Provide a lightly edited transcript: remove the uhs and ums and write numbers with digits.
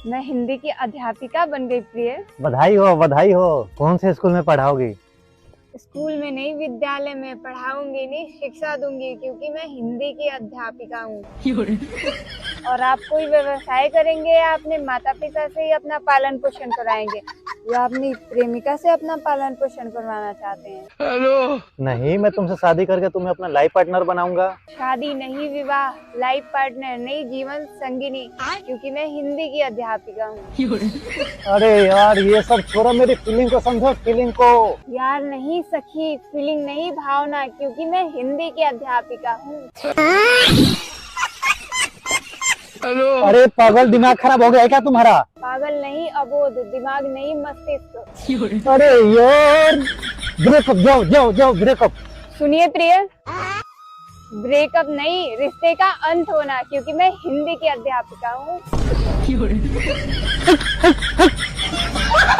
मैं हिंदी की अध्यापिका बन गई प्रिय। बधाई हो बधाई हो। कौन से स्कूल में पढ़ाओगी? स्कूल में नहीं, विद्यालय में पढ़ाऊंगी, नहीं शिक्षा दूंगी, क्योंकि मैं हिंदी की अध्यापिका हूँ। और आप कोई व्यवसाय करेंगे या अपने माता पिता से ही अपना पालन पोषण कराएंगे, या अपनी प्रेमिका से अपना पालन पोषण करवाना चाहते हैं? हेलो नहीं, मैं तुमसे शादी करके तुम्हें अपना लाइफ पार्टनर बनाऊंगा। शादी नहीं, विवाह, लाइफ पार्टनर नहीं, जीवन संगिनी, क्योंकि मैं हिंदी की अध्यापिका हूँ। अरे यार ये सब छोड़ो, मेरी फीलिंग को समझो, फीलिंग को। यार नहीं सखी, फीलिंग नहीं, भावना, क्योंकि मैं हिंदी की अध्यापिका हूँ। अरे पागल, दिमाग खराब हो गया है क्या तुम्हारा? पागल नहीं, अबोध, दिमाग नहीं, मस्तिष्क। अरे यार ब्रेकअप, जाओ जाओ जाओ ब्रेकअप। सुनिए प्रिय, ब्रेकअप नहीं, रिश्ते का अंत होना, क्योंकि मैं हिंदी की अध्यापिका हूँ।